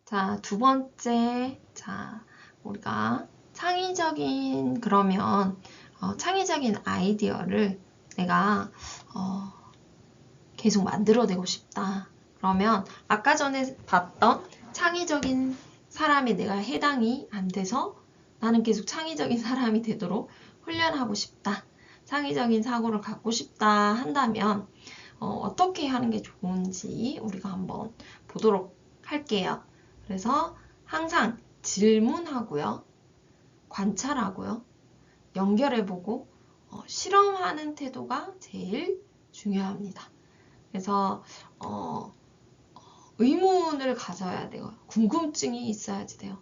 자, 두 번째, 자, 우리가 창의적인, 그러면, 창의적인 아이디어를 내가, 계속 만들어내고 싶다. 그러면, 아까 전에 봤던 창의적인 사람에 내가 해당이 안 돼서 나는 계속 창의적인 사람이 되도록 훈련하고 싶다. 창의적인 사고를 갖고 싶다 한다면, 어떻게 하는 게 좋은지 우리가 한번 보도록 할게요. 그래서 항상 질문하고요, 관찰하고요, 연결해보고 실험하는 태도가 제일 중요합니다. 그래서 의문을 가져야 돼요. 궁금증이 있어야지 돼요.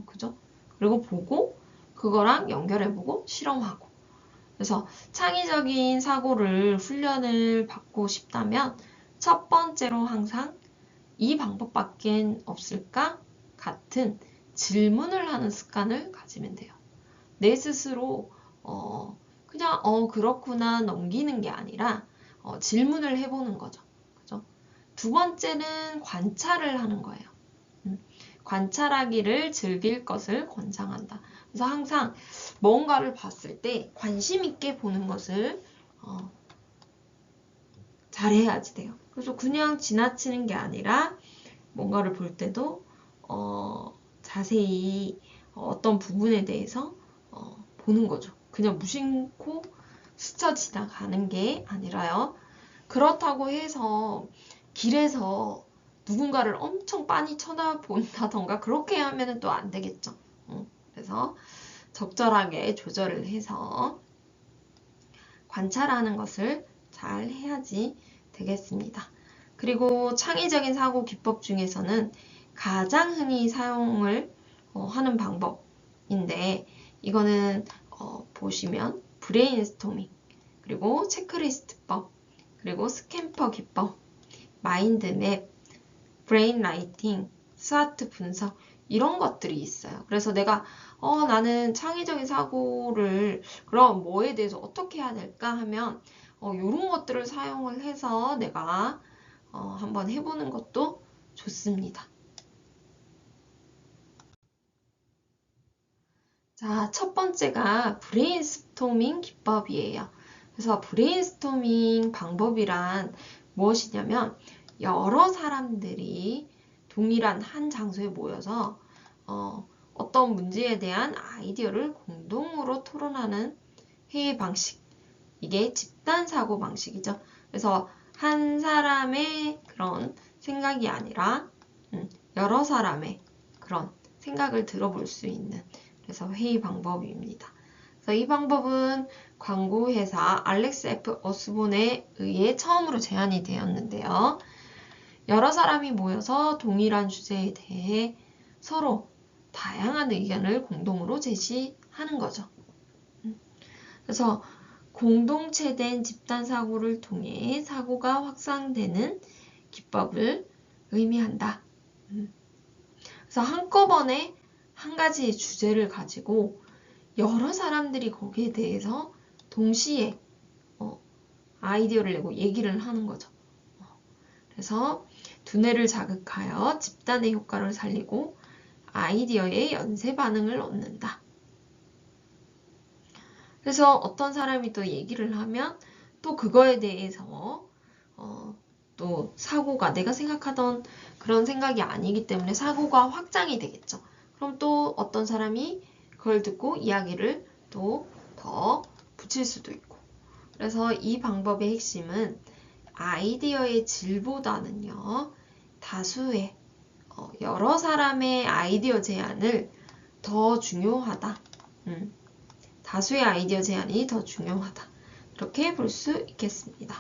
그죠? 그리고 보고 그거랑 연결해보고 실험하고. 그래서 창의적인 사고를 훈련을 받고 싶다면 첫 번째로 항상 이 방법밖엔 없을까? 같은 질문을 하는 습관을 가지면 돼요. 내 스스로 그냥 그렇구나 넘기는 게 아니라 질문을 해보는 거죠. 그죠? 두 번째는 관찰을 하는 거예요. 관찰하기를 즐길 것을 권장한다. 그래서 항상 뭔가를 봤을 때 관심 있게 보는 것을 잘해야지 돼요. 그래서 그냥 지나치는 게 아니라 뭔가를 볼 때도 자세히 어떤 부분에 대해서 보는 거죠. 그냥 무심코 스쳐 지나가는 게 아니라요. 그렇다고 해서 길에서 누군가를 엄청 빤히 쳐다본다던가 그렇게 하면 또 안 되겠죠. 그래서 적절하게 조절을 해서 관찰하는 것을 잘 해야지 되겠습니다. 그리고 창의적인 사고 기법 중에서는 가장 흔히 사용을 하는 방법인데 이거는 보시면 브레인스토밍, 그리고 체크리스트법, 그리고 스캠퍼 기법, 마인드맵, 브레인라이팅, 스와트 분석 이런 것들이 있어요. 그래서 내가 나는 창의적인 사고를 그럼 뭐에 대해서 어떻게 해야 될까 하면 이런 것들을 사용을 해서 내가 한번 해보는 것도 좋습니다. 자, 첫 번째가 브레인스토밍 기법이에요. 그래서 브레인스토밍 방법이란 무엇이냐면 여러 사람들이 동일한 한 장소에 모여서 어떤 문제에 대한 아이디어를 공동으로 토론하는 회의 방식. 이게 집단 사고 방식이죠. 그래서 한 사람의 그런 생각이 아니라 여러 사람의 그런 생각을 들어볼 수 있는 그래서 회의 방법입니다. 그래서 이 방법은 광고회사 알렉스 F. 어스본에 의해 처음으로 제안이 되었는데요. 여러 사람이 모여서 동일한 주제에 대해 서로 다양한 의견을 공동으로 제시하는 거죠. 그래서 공동체된 집단 사고를 통해 사고가 확산되는 기법을 의미한다. 그래서 한꺼번에 한 가지 주제를 가지고 여러 사람들이 거기에 대해서 동시에 아이디어를 내고 얘기를 하는 거죠. 그래서 두뇌를 자극하여 집단의 효과를 살리고 아이디어의 연쇄 반응을 얻는다. 그래서 어떤 사람이 또 얘기를 하면 또 그거에 대해서 또 사고가 내가 생각하던 그런 생각이 아니기 때문에 사고가 확장이 되겠죠. 그럼 또 어떤 사람이 그걸 듣고 이야기를 또 더 붙일 수도 있고. 그래서 이 방법의 핵심은 아이디어의 질보다는요, 다수의 여러 사람의 아이디어 제안을 더 중요하다. 다수의 아이디어 제안이 더 중요하다. 이렇게 볼 수 있겠습니다.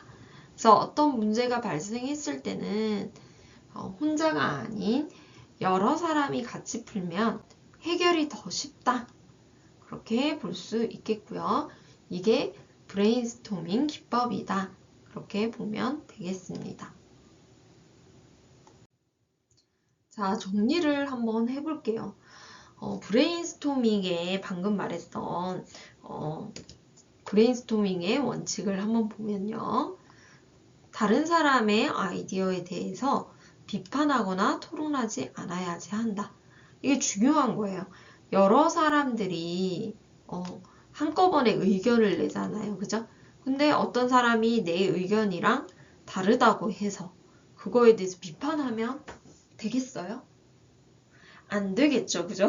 그래서 어떤 문제가 발생했을 때는 혼자가 아닌 여러 사람이 같이 풀면 해결이 더 쉽다. 그렇게 볼 수 있겠고요. 이게 브레인스토밍 기법이다. 그렇게 보면 되겠습니다. 자, 정리를 한번 해볼게요. 브레인스토밍에 방금 말했던 브레인스토밍의 원칙을 한번 보면요. 다른 사람의 아이디어에 대해서 비판하거나 토론하지 않아야지 한다. 이게 중요한 거예요. 여러 사람들이 한꺼번에 의견을 내잖아요. 그죠? 근데 어떤 사람이 내 의견이랑 다르다고 해서 그거에 대해서 비판하면 되겠어요? 안 되겠죠. 그죠?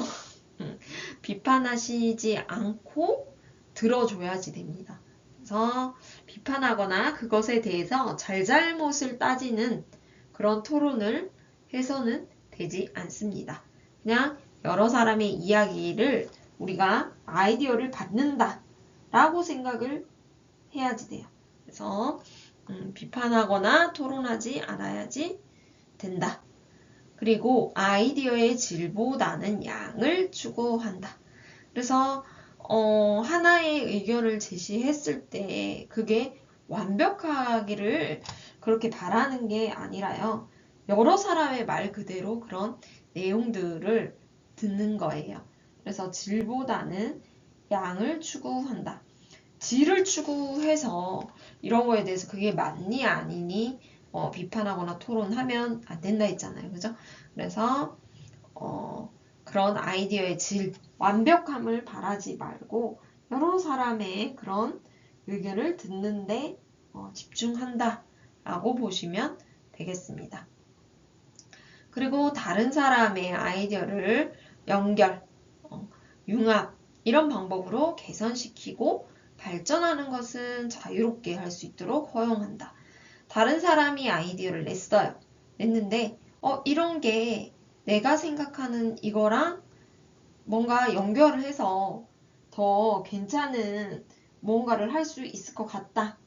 비판하시지 않고 들어줘야지 됩니다. 그래서 비판하거나 그것에 대해서 잘잘못을 따지는 그런 토론을 해서는 되지 않습니다. 그냥 여러 사람의 이야기를 우리가 아이디어를 받는다 라고 생각을 해야지 돼요. 그래서 비판하거나 토론하지 않아야지 된다. 그리고 아이디어의 질보다는 양을 추구한다. 그래서 하나의 의견을 제시했을 때 그게 완벽하기를 그렇게 바라는 게 아니라요. 여러 사람의 말 그대로 그런 내용들을 듣는 거예요. 그래서 질보다는 양을 추구한다. 질을 추구해서 이런 거에 대해서 그게 맞니 아니니 비판하거나 토론하면 안 된다 했잖아요. 그죠? 그래서 그런 아이디어의 질, 완벽함을 바라지 말고 여러 사람의 그런 의견을 듣는데 집중한다 라고 보시면 되겠습니다. 그리고 다른 사람의 아이디어를 연결, 융합 이런 방법으로 개선시키고 발전하는 것은 자유롭게 할 수 있도록 허용한다. 다른 사람이 아이디어를 냈는데 이런 게 내가 생각하는 이거랑 뭔가 연결을 해서 더 괜찮은 무언가를 할 수 있을 것 같다.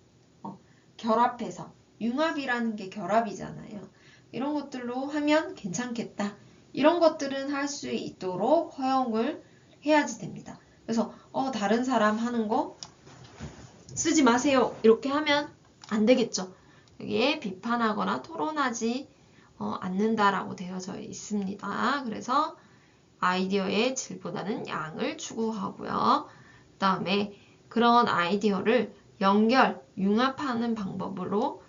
결합해서 융합이라는 게 결합이잖아요. 이런 것들로 하면 괜찮겠다. 이런 것들은 할 수 있도록 허용을 해야지 됩니다. 그래서 다른 사람 하는 거 쓰지 마세요. 이렇게 하면 안 되겠죠. 여기에 비판하거나 토론하지 않는다라고 되어져 있습니다. 그래서 아이디어의 질보다는 양을 추구하고요. 그 다음에 그런 아이디어를 연결, 융합하는 방법으로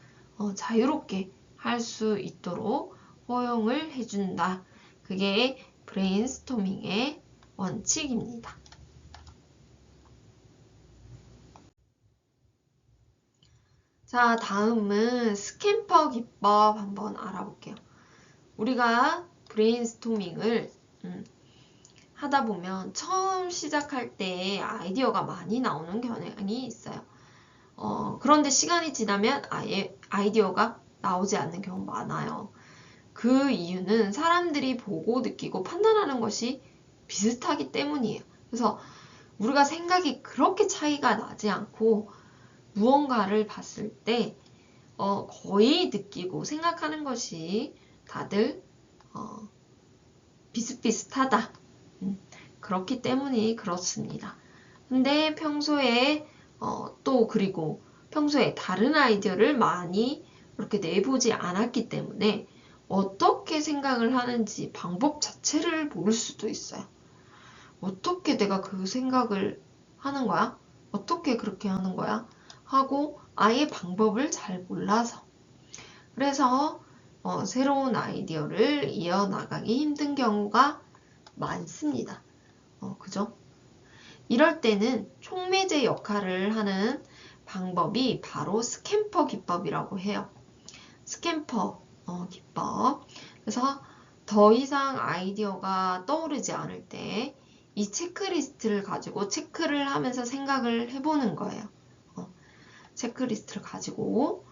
자유롭게 할 수 있도록 허용을 해준다. 그게 브레인스토밍의 원칙입니다. 자, 다음은 스캠퍼 기법 한번 알아볼게요. 우리가 브레인스토밍을 하다 보면 처음 시작할 때 아이디어가 많이 나오는 경향이 있어요. 그런데 시간이 지나면 아예 아이디어가 나오지 않는 경우 많아요. 그 이유는 사람들이 보고 느끼고 판단하는 것이 비슷하기 때문이에요. 그래서 우리가 생각이 그렇게 차이가 나지 않고 무언가를 봤을 때 거의 느끼고 생각하는 것이 다들 비슷비슷하다. 그렇기 때문이 그렇습니다. 근데 평소에 그리고 평소에 다른 아이디어를 많이 그렇게 내보지 않았기 때문에 어떻게 생각을 하는지 방법 자체를 모를 수도 있어요. 어떻게 내가 그 생각을 하는 거야? 어떻게 그렇게 하는 거야? 하고 아예 방법을 잘 몰라서. 그래서 새로운 아이디어를 이어나가기 힘든 경우가 많습니다. 그죠? 이럴 때는 촉매제 역할을 하는 방법이 바로 스캠퍼 기법이라고 해요. 스캠퍼 기법. 그래서 더 이상 아이디어가 떠오르지 않을 때 이 체크리스트를 가지고 체크를 하면서 생각을 해보는 거예요. 체크리스트를 가지고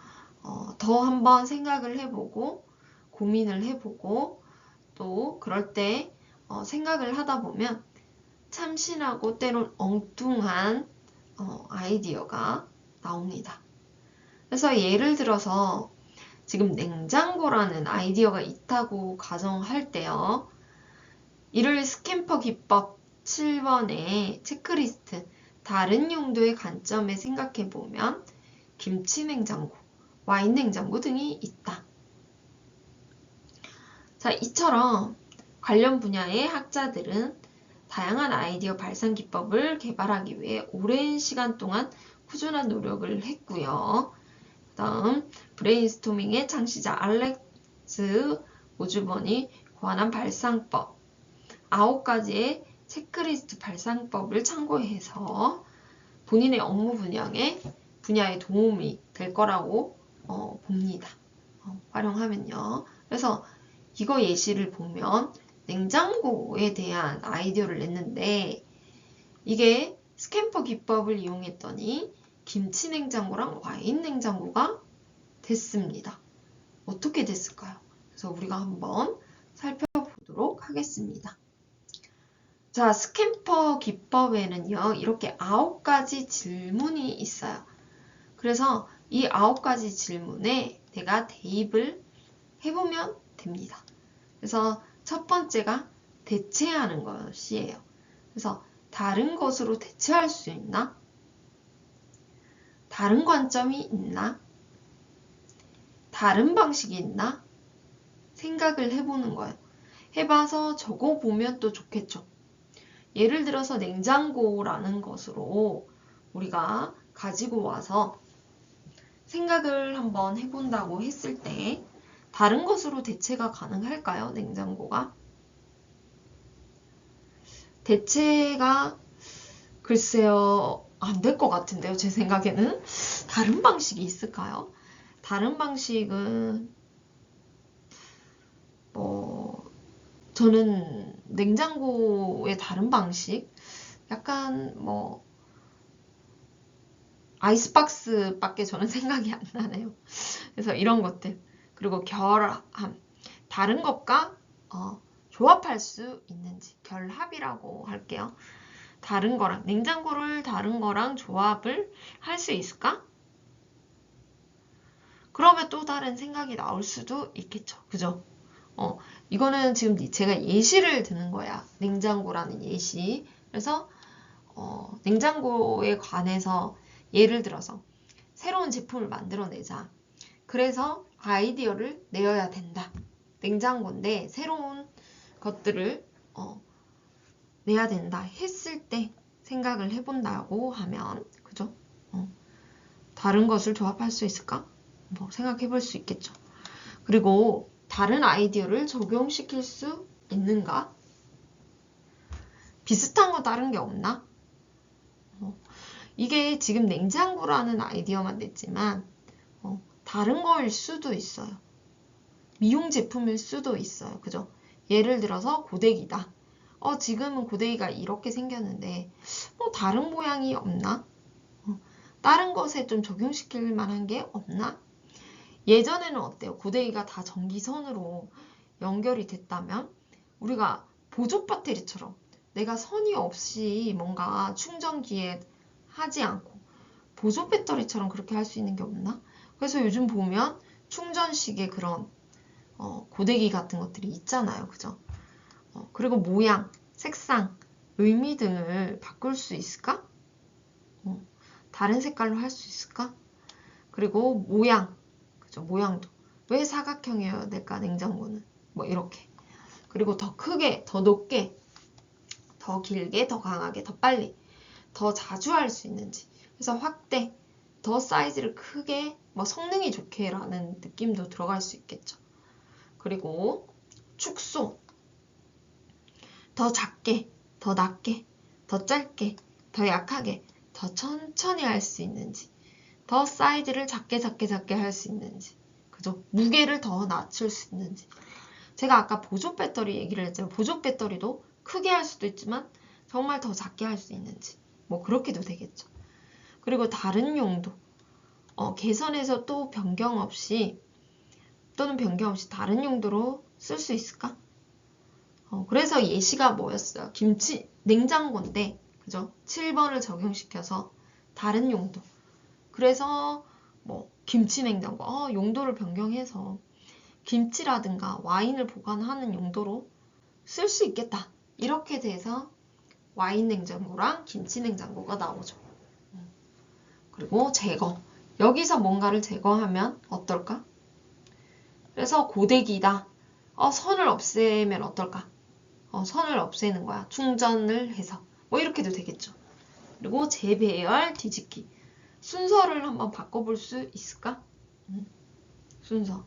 더 한번 생각을 해보고 고민을 해보고 또 그럴 때 생각을 하다 보면 참신하고 때론 엉뚱한 아이디어가 나옵니다. 그래서 예를 들어서 지금 냉장고라는 아이디어가 있다고 가정할 때요. 이를 스캠퍼 기법 7번의 체크리스트 다른 용도의 관점에 생각해 보면 김치 냉장고, 와인 냉장고 등이 있다. 자, 이처럼 관련 분야의 학자들은 다양한 아이디어 발산 기법을 개발하기 위해 오랜 시간 동안 꾸준한 노력을 했고요. 다음 브레인스토밍의 창시자 알렉스 우주번이 관한 발상법 9가지의 체크리스트 발상법을 참고해서 본인의 업무 분야에 도움이 될 거라고 봅니다. 활용하면요. 그래서 이거 예시를 보면 냉장고에 대한 아이디어를 냈는데 이게 스캠퍼 기법을 이용했더니 김치 냉장고랑 와인 냉장고가 됐습니다. 어떻게 됐을까요? 그래서 우리가 한번 살펴보도록 하겠습니다. 자, 스캠퍼 기법에는요, 이렇게 9가지 질문이 있어요. 그래서 이 9가지 질문에 내가 대입을 해보면 됩니다. 그래서 첫 번째가 대체하는 것이에요. 그래서 다른 것으로 대체할 수 있나? 다른 관점이 있나? 다른 방식이 있나? 생각을 해보는 거예요. 해봐서 적어보면 또 좋겠죠. 예를 들어서 냉장고라는 것으로 우리가 가지고 와서 생각을 한번 해본다고 했을 때 다른 것으로 대체가 가능할까요? 냉장고가? 대체가 글쎄요, 안 될 것 같은데요. 제 생각에는. 다른 방식이 있을까요? 다른 방식은 저는 냉장고의 다른 방식 약간 아이스박스밖에 저는 생각이 안 나네요. 그래서 이런 것들 그리고 결함 다른 것과 조합할 수 있는지 결합이라고 할게요. 다른 거랑 냉장고를 다른 거랑 조합을 할 수 있을까? 그러면 또 다른 생각이 나올 수도 있겠죠. 그죠? 이거는 지금 제가 예시를 드는 거야. 냉장고라는 예시. 그래서 냉장고에 관해서 예를 들어서 새로운 제품을 만들어내자. 그래서 아이디어를 내어야 된다. 냉장고인데 새로운 것들을 내야 된다 했을 때 생각을 해본다고 하면 그죠? 다른 것을 조합할 수 있을까? 생각해 볼 수 있겠죠. 그리고 다른 아이디어를 적용시킬 수 있는가? 비슷한 거 다른 게 없나? 이게 지금 냉장고라는 아이디어만 냈지만 다른 거일 수도 있어요. 미용 제품일 수도 있어요. 그죠? 예를 들어서 고데기다. 지금은 고데기가 이렇게 생겼는데 다른 모양이 없나? 다른 것에 좀 적용시킬 만한 게 없나? 예전에는 어때요? 고데기가 다 전기선으로 연결이 됐다면 우리가 보조 배터리처럼 내가 선이 없이 뭔가 충전기에 하지 않고 보조 배터리처럼 그렇게 할 수 있는 게 없나? 그래서 요즘 보면 충전식의 그런 고데기 같은 것들이 있잖아요. 그죠? 그리고 모양, 색상, 의미 등을 바꿀 수 있을까? 다른 색깔로 할 수 있을까? 그리고 모양, 그죠? 모양도. 왜 사각형이어야 될까? 냉장고는. 이렇게. 그리고 더 크게, 더 높게, 더 길게, 더 강하게, 더 빨리, 더 자주 할 수 있는지. 그래서 확대, 더 사이즈를 크게, 성능이 좋게 라는 느낌도 들어갈 수 있겠죠. 그리고 축소, 더 작게, 더 낮게, 더 짧게, 더 약하게, 더 천천히 할 수 있는지, 더 사이즈를 작게 할 수 있는지, 그죠? 무게를 더 낮출 수 있는지. 제가 아까 보조 배터리 얘기를 했잖아요. 보조 배터리도 크게 할 수도 있지만 정말 더 작게 할 수 있는지, 그렇게도 되겠죠. 그리고 다른 용도, 개선해서 또 변경 없이 또는 변경 없이 다른 용도로 쓸 수 있을까? 그래서 예시가 뭐였어요? 김치 냉장고인데 그죠? 7번을 적용시켜서 다른 용도. 그래서 김치 냉장고 용도를 변경해서 김치라든가 와인을 보관하는 용도로 쓸 수 있겠다. 이렇게 돼서 와인 냉장고랑 김치 냉장고가 나오죠. 그리고 제거. 여기서 뭔가를 제거하면 어떨까? 그래서 고데기다. 선을 없애면 어떨까? 선을 없애는 거야. 충전을 해서. 이렇게도 되겠죠. 그리고 재배열, 뒤집기. 순서를 한번 바꿔볼 수 있을까? 순서.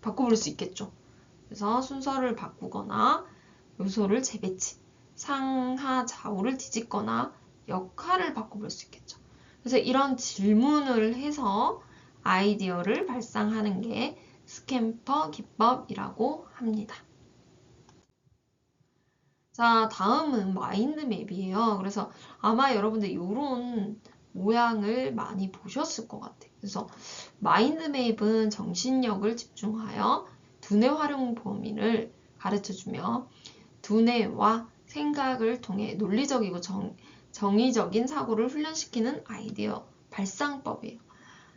바꿔볼 수 있겠죠. 그래서 순서를 바꾸거나 요소를 재배치, 상하 좌우를 뒤집거나 역할을 바꿔볼 수 있겠죠. 그래서 이런 질문을 해서 아이디어를 발상하는 게 스캠퍼 기법이라고 합니다. 자, 다음은 마인드맵이에요. 그래서 아마 여러분들 이런 모양을 많이 보셨을 것 같아요. 그래서 마인드맵은 정신력을 집중하여 두뇌 활용 범위를 가르쳐주며 두뇌와 생각을 통해 논리적이고 정의적인 사고를 훈련시키는 아이디어 발상법이에요.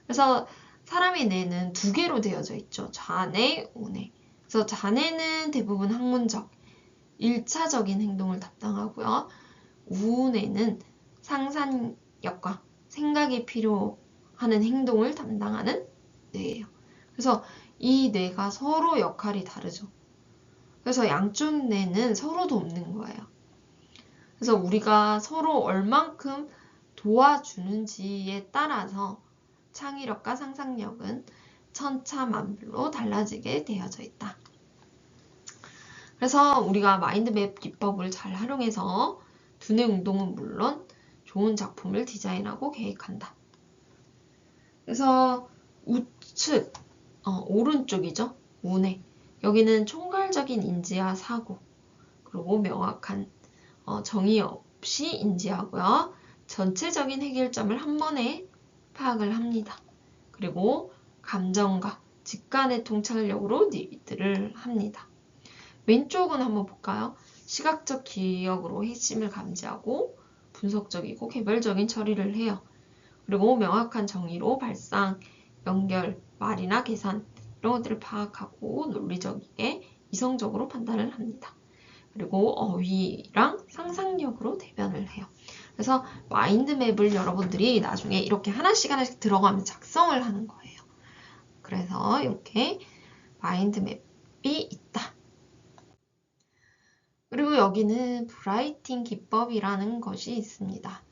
그래서 사람의 뇌는 두 개로 되어져 있죠. 좌뇌, 우뇌. 그래서 좌뇌는 대부분 학문적, 1차적인 행동을 담당하고요. 우뇌는 상상력과 생각이 필요하는 행동을 담당하는 뇌예요. 그래서 이 뇌가 서로 역할이 다르죠. 그래서 양쪽 뇌는 서로 돕는 거예요. 그래서 우리가 서로 얼만큼 도와주는지에 따라서 창의력과 상상력은 천차만별로 달라지게 되어져 있다. 그래서 우리가 마인드맵 기법을 잘 활용해서 두뇌 운동은 물론 좋은 작품을 디자인하고 계획한다. 그래서 우측, 오른쪽이죠. 우뇌. 여기는 총괄적인 인지와 사고, 그리고 명확한 정의 없이 인지하고요. 전체적인 해결점을 한 번에 파악을 합니다. 그리고 감정과 직관의 통찰력으로 리드를 합니다. 왼쪽은 한번 볼까요? 시각적 기억으로 핵심을 감지하고 분석적이고 개별적인 처리를 해요. 그리고 명확한 정의로 발상, 연결, 말이나 계산 이런 것들을 파악하고 논리적이게 이성적으로 판단을 합니다. 그리고 어휘랑 상상력으로 대변을 해요. 그래서 마인드맵을 여러분들이 나중에 이렇게 하나씩 들어가면서 작성을 하는 거예요. 그래서 이렇게 마인드맵이 있다. 그리고 여기는 브라이팅 기법이라는 것이 있습니다.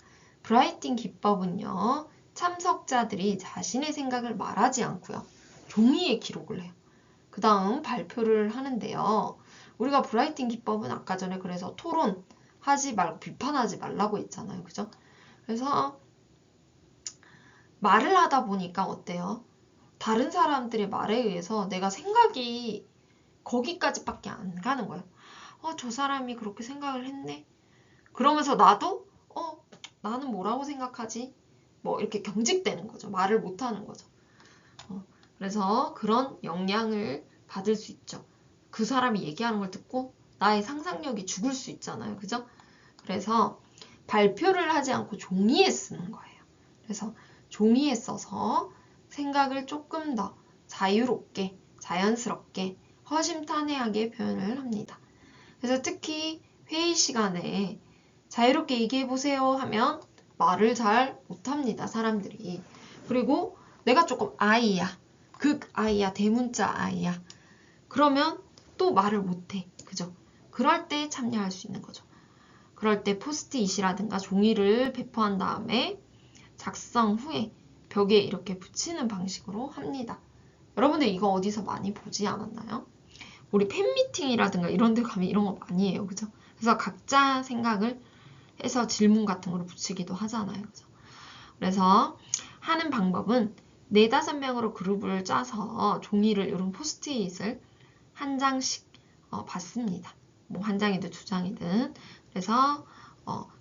브라이팅 기법은요, 참석자들이 자신의 생각을 말하지 않고요, 종이에 기록을 해요. 그 다음 발표를 하는데요. 우리가 브라이팅 기법은 아까 전에 그래서 토론하지 말고 비판하지 말라고 했잖아요. 그죠? 그래서 말을 하다 보니까 어때요? 다른 사람들의 말에 의해서 내가 생각이 거기까지밖에 안 가는 거예요. 저 사람이 그렇게 생각을 했네. 그러면서 나도 나는 뭐라고 생각하지? 뭐 이렇게 경직되는 거죠. 말을 못하는 거죠. 그래서 그런 영향을 받을 수 있죠. 그 사람이 얘기하는 걸 듣고 나의 상상력이 죽을 수 있잖아요. 그죠? 그래서 발표를 하지 않고 종이에 쓰는 거예요. 그래서 종이에 써서 생각을 조금 더 자유롭게, 자연스럽게, 허심탄회하게 표현을 합니다. 그래서 특히 회의 시간에 자유롭게 얘기해보세요 하면 말을 잘 못합니다, 사람들이. 그리고 내가 조금 아이야, 극 아이야, 대문자 아이야. 그러면 또 말을 못해. 그죠? 그럴 때 참여할 수 있는 거죠. 그럴 때 포스트잇이라든가 종이를 배포한 다음에 작성 후에 벽에 이렇게 붙이는 방식으로 합니다. 여러분들 이거 어디서 많이 보지 않았나요? 우리 팬미팅이라든가 이런 데 가면 이런 거 많이 해요. 그죠? 그래서 각자 생각을 해서 질문 같은 거를 붙이기도 하잖아요. 그죠? 그래서 하는 방법은 4-5명으로 그룹을 짜서 종이를 이런 포스트잇을 한 장씩 받습니다. 뭐 한 장이든 2장이든. 그래서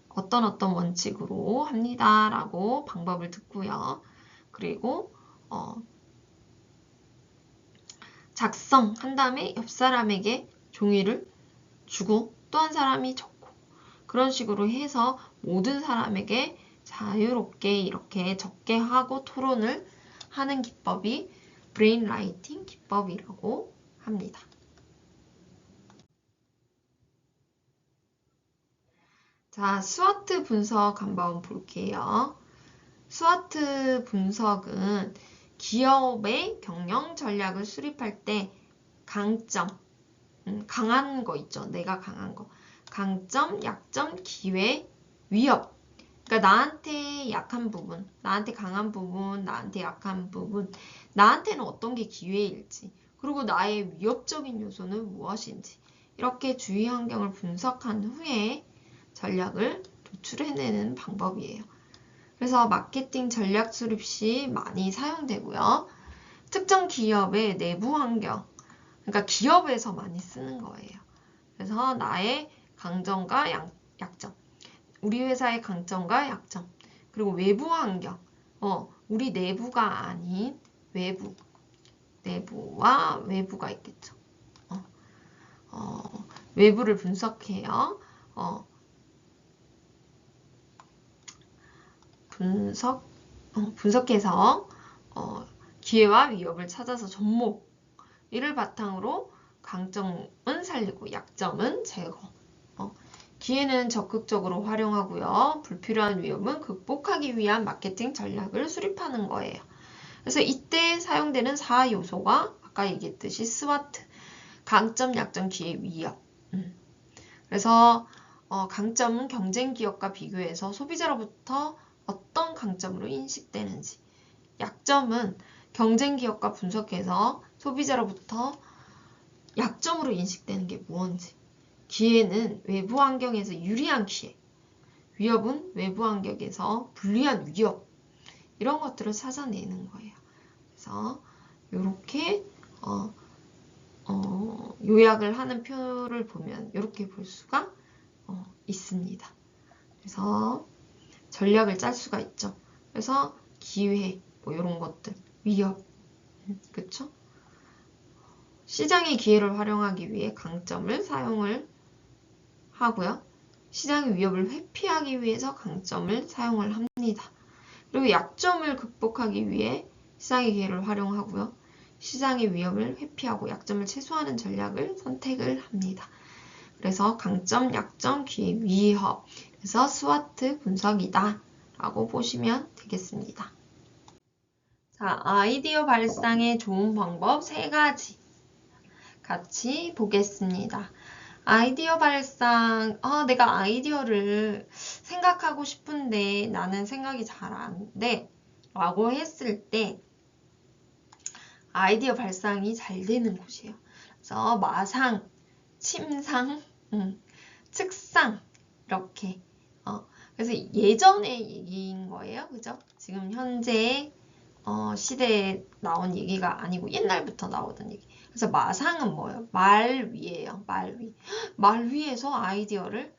어떤 원칙으로 합니다라고 방법을 듣고요. 그리고 작성한 다음에 옆 사람에게 종이를 주고 또 한 사람이 적고 그런 식으로 해서 모든 사람에게 자유롭게 이렇게 적게 하고 토론을 하는 기법이 브레인 라이팅 기법이라고 합니다. 자, 스와트 분석 한번 볼게요. 스와트 분석은 기업의 경영 전략을 수립할 때 강점, 강한 거 있죠. 내가 강한 거. 강점, 약점, 기회, 위협. 그러니까 나한테 약한 부분, 나한테 강한 부분, 나한테 약한 부분, 나한테는 어떤 게 기회일지, 그리고 나의 위협적인 요소는 무엇인지 이렇게 주위 환경을 분석한 후에 전략을 도출해내는 방법이에요. 그래서 마케팅 전략 수립 시 많이 사용되고요. 특정 기업의 내부 환경, 그러니까 기업에서 많이 쓰는 거예요. 그래서 나의 강점과 약점, 우리 회사의 강점과 약점, 그리고 외부 환경, 우리 내부가 아닌 외부, 내부와 외부가 있겠죠. 외부를 분석해요. 분석해서 기회와 위협을 찾아서 접목, 이를 바탕으로 강점은 살리고 약점은 제거. 기회는 적극적으로 활용하고요. 불필요한 위협은 극복하기 위한 마케팅 전략을 수립하는 거예요. 그래서 이때 사용되는 4요소가 아까 얘기했듯이 스와트, 강점, 약점, 기회, 위협. 그래서 강점은 경쟁 기업과 비교해서 소비자로부터 어떤 강점으로 인식되는지, 약점은 경쟁 기업과 분석해서 소비자로부터 약점으로 인식되는 게 무언지, 기회는 외부 환경에서 유리한 기회, 위협은 외부 환경에서 불리한 위협, 이런 것들을 찾아내는 거예요. 그래서 이렇게 요약을 하는 표를 보면 이렇게 볼 수가 있습니다. 그래서 전략을 짤 수가 있죠. 그래서 기회, 뭐 이런 것들, 위협, 그쵸? 시장의 기회를 활용하기 위해 강점을 사용을 하고요. 시장의 위협을 회피하기 위해서 강점을 사용을 합니다. 그리고 약점을 극복하기 위해 시장의 기회를 활용하고요. 시장의 위협을 회피하고 약점을 최소화하는 전략을 선택을 합니다. 그래서 강점, 약점, 기회, 위협. 그래서 스와트 분석이다 라고 보시면 되겠습니다. 자, 아이디어 발상의 좋은 방법 3가지 같이 보겠습니다. 아이디어 발상, 내가 아이디어를 생각하고 싶은데 나는 생각이 잘 안 돼 라고 했을 때 아이디어 발상이 잘 되는 곳이에요. 그래서 마상, 침상, 측상 이렇게 그래서 예전의 얘기인 거예요. 그죠? 지금 현재 시대에 나온 얘기가 아니고 옛날부터 나오던 얘기. 그래서 마상은 뭐예요? 말 위예요. 말 위. 말 위에서 아이디어를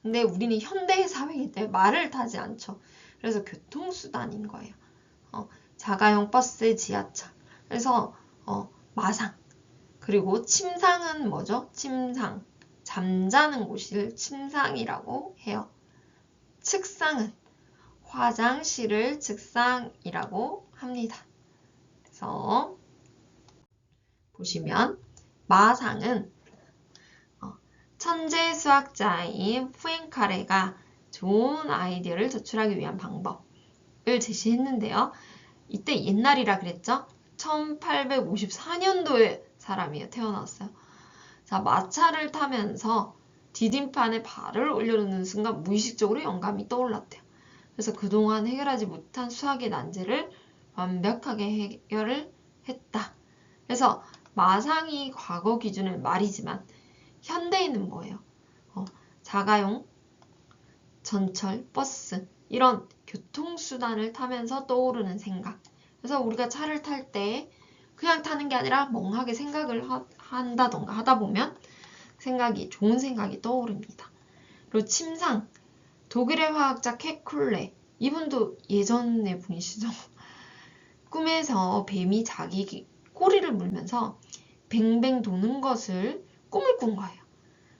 근데 우리는 현대 사회이기 때문에 말을 타지 않죠. 그래서 교통수단인 거예요. 자가용 버스, 지하철. 그래서 마상. 그리고 침상은 뭐죠? 침상. 잠자는 곳을 침상이라고 해요. 측상은 화장실을 측상이라고 합니다. 그래서 보시면 마상은 천재 수학자인 푸엥카레가 좋은 아이디어를 도출하기 위한 방법을 제시했는데요. 이때 옛날이라 그랬죠? 1854년도에 사람이에요. 태어났어요. 자, 마차를 타면서 디딤판에 발을 올려놓는 순간 무의식적으로 영감이 떠올랐대요. 그래서 그동안 해결하지 못한 수학의 난제를 완벽하게 해결을 했다. 그래서 마상이 과거 기준의 말이지만 현대에는 뭐예요? 자가용, 전철, 버스 이런 교통수단을 타면서 떠오르는 생각. 그래서 우리가 차를 탈 때 그냥 타는 게 아니라 멍하게 생각을 한다던가 하다 보면 좋은 생각이 떠오릅니다. 그리고 침상, 독일의 화학자 케쿨레, 이분도 예전의 분이시죠. 꿈에서 뱀이 자기 꼬리를 물면서 뱅뱅 도는 것을 꿈을 꾼 거예요.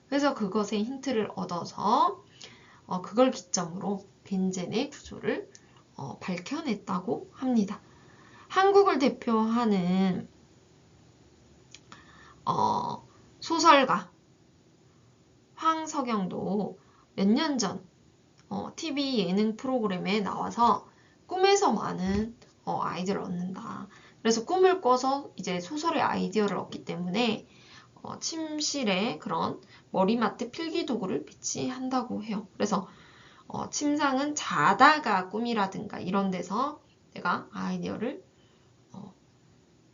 그래서 그것의 힌트를 얻어서 그걸 기점으로 벤젠의 구조를 밝혀냈다고 합니다. 한국을 대표하는 소설가 황석영도 몇 년 전 TV 예능 프로그램에 나와서 꿈에서 많은 아이디어를 얻는다. 그래서 꿈을 꿔서 이제 소설의 아이디어를 얻기 때문에 침실에 그런 머리맡에 필기도구를 비치한다고 해요. 그래서 침상은 자다가 꿈이라든가 이런 데서 내가 아이디어를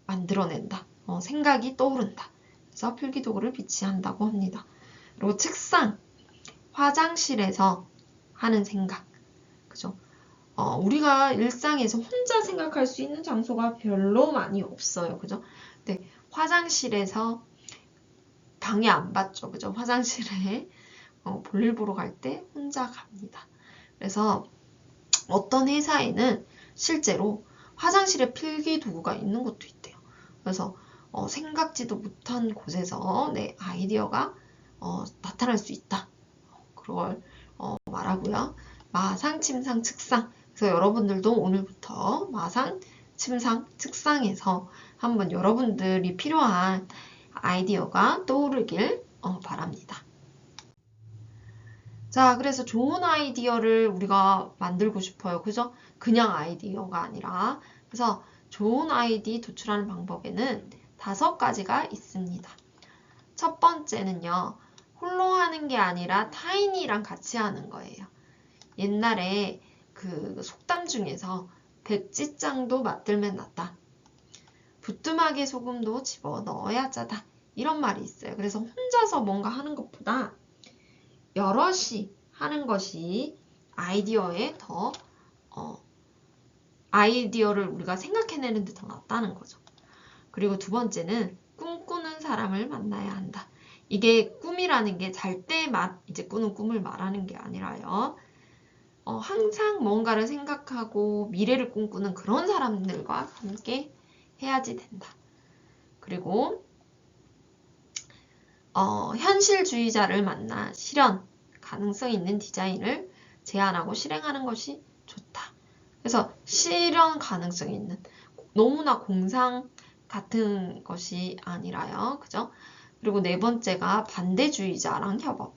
만들어낸다. 생각이 떠오른다. 그래서 필기도구를 비치한다고 합니다. 그리고 책상, 화장실에서 하는 생각. 그죠? 우리가 일상에서 혼자 생각할 수 있는 장소가 별로 많이 없어요. 그죠? 근데 화장실에서 방해 안 받죠. 그죠? 화장실에 볼일 보러 갈 때 혼자 갑니다. 그래서 어떤 회사에는 실제로 화장실에 필기도구가 있는 것도 있대요. 그래서 생각지도 못한 곳에서 내 아이디어가 나타날 수 있다. 그걸 말하고요. 마상, 침상, 측상. 그래서 여러분들도 오늘부터 마상, 침상, 측상에서 한번 여러분들이 필요한 아이디어가 떠오르길 바랍니다. 자, 그래서 좋은 아이디어를 우리가 만들고 싶어요. 그죠? 그냥 아이디어가 아니라. 그래서 좋은 아이디 도출하는 방법에는 5가지가 있습니다. 첫 번째는요. 홀로 하는 게 아니라 타인이랑 같이 하는 거예요. 옛날에 그 속담 중에서 백지장도 맞들면 낫다. 부뚜막에 소금도 집어 넣어야 짜다. 이런 말이 있어요. 그래서 혼자서 뭔가 하는 것보다 여럿이 하는 것이 아이디어에 더 아이디어를 우리가 생각해내는 데 더 낫다는 거죠. 그리고 두 번째는 꿈꾸는 사람을 만나야 한다. 이게 꿈이라는 게 잘 때만 이제 꾸는 꿈을 말하는 게 아니라요. 항상 뭔가를 생각하고 미래를 꿈꾸는 그런 사람들과 함께 해야지 된다. 그리고 현실주의자를 만나 실현 가능성 있는 디자인을 제안하고 실행하는 것이 좋다. 그래서 실현 가능성 있는 너무나 공상 같은 것이 아니라요. 그죠? 그리고 네 번째가 반대주의자랑 협업.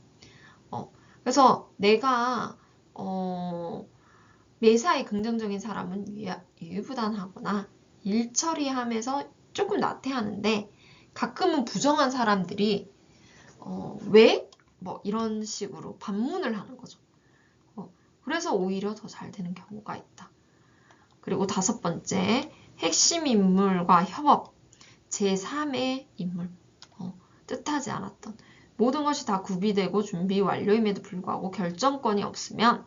그래서 내가 매사에 긍정적인 사람은 유유부단하거나 일 처리하면서 조금 나태하는데 가끔은 부정한 사람들이 왜? 뭐 이런 식으로 반문을 하는 거죠. 그래서 오히려 더 잘 되는 경우가 있다. 그리고 5번째, 핵심 인물과 협업. 제3의 인물. 뜻하지 않았던. 모든 것이 다 구비되고 준비 완료임에도 불구하고 결정권이 없으면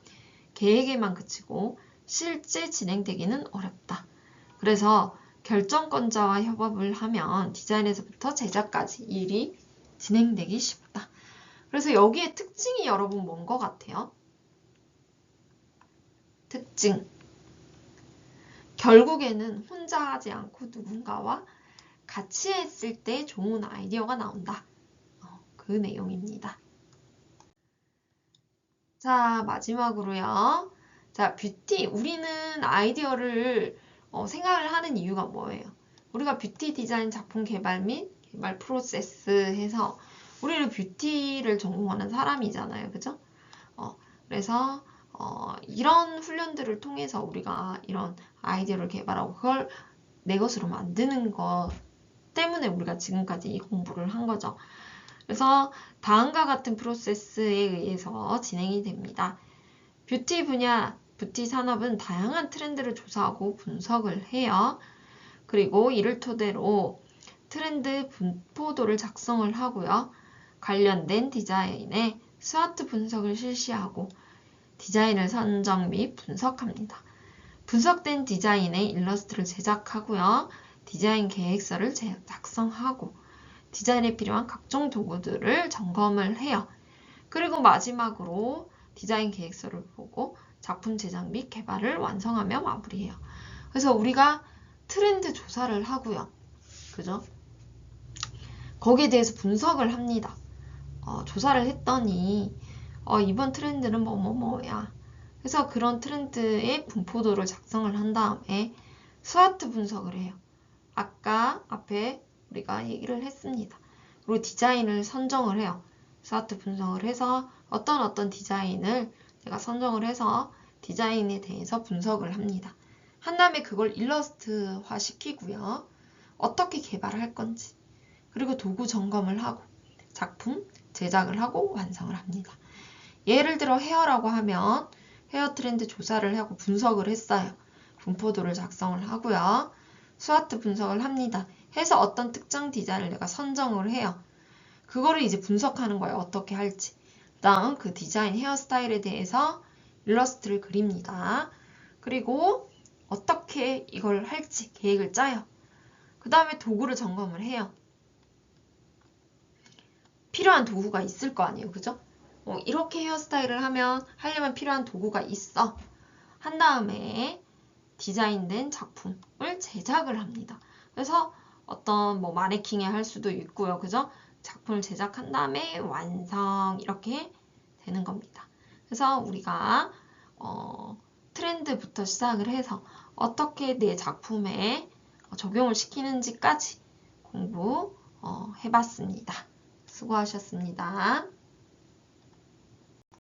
계획에만 그치고 실제 진행되기는 어렵다. 그래서 결정권자와 협업을 하면 디자인에서부터 제작까지 일이 진행되기 쉽다. 그래서 여기에 특징이 여러분 뭔 것 같아요? 특징. 결국에는 혼자 하지 않고 누군가와 같이 했을 때 좋은 아이디어가 나온다. 그 내용입니다. 자, 마지막으로요. 자, 뷰티. 우리는 아이디어를 생각을 하는 이유가 뭐예요? 우리가 뷰티 디자인 작품 개발 및 개발 프로세스 해서 우리는 뷰티를 전공하는 사람이잖아요. 그죠? 그래서 이런 훈련들을 통해서 우리가 이런 아이디어를 개발하고 그걸 내 것으로 만드는 것 때문에 우리가 지금까지 이 공부를 한 거죠. 그래서 다음과 같은 프로세스에 의해서 진행이 됩니다. 뷰티 분야, 뷰티 산업은 다양한 트렌드를 조사하고 분석을 해요. 그리고 이를 토대로 트렌드 분포도를 작성을 하고요. 관련된 디자인의 스와트 분석을 실시하고 디자인을 선정 및 분석합니다. 분석된 디자인의 일러스트를 제작하고요. 디자인 계획서를 작성하고 디자인에 필요한 각종 도구들을 점검을 해요. 그리고 마지막으로 디자인 계획서를 보고 작품 제작 및 개발을 완성하며 마무리해요. 그래서 우리가 트렌드 조사를 하고요. 그죠? 거기에 대해서 분석을 합니다. 조사를 했더니 이번 트렌드는 뭐뭐뭐야. 그래서 그런 트렌드의 분포도를 작성을 한 다음에 스와트 분석을 해요. 아까 앞에 우리가 얘기를 했습니다. 그리고 디자인을 선정을 해요. 스와트 분석을 해서 어떤 디자인을 제가 선정을 해서 디자인에 대해서 분석을 합니다. 한 다음에 그걸 일러스트화 시키고요. 어떻게 개발할 건지 그리고 도구 점검을 하고 작품 제작을 하고 완성을 합니다. 예를 들어 헤어라고 하면 헤어 트렌드 조사를 하고 분석을 했어요. 분포도를 작성을 하고요. 스와트 분석을 합니다. 해서 어떤 특정 디자인을 내가 선정을 해요. 그거를 이제 분석하는 거예요. 어떻게 할지. 그다음 그 디자인 헤어스타일에 대해서 일러스트를 그립니다. 그리고 어떻게 이걸 할지 계획을 짜요. 그 다음에 도구를 점검을 해요. 필요한 도구가 있을 거 아니에요. 그죠? 이렇게 헤어스타일을 하려면 필요한 도구가 있어. 한 다음에 디자인된 작품을 제작을 합니다. 그래서 어떤 뭐 마네킹에 할 수도 있고요. 그죠? 작품을 제작한 다음에 완성 이렇게 되는 겁니다. 그래서 우리가 트렌드부터 시작을 해서 어떻게 내 작품에 적용을 시키는지까지 공부 해봤습니다. 수고하셨습니다.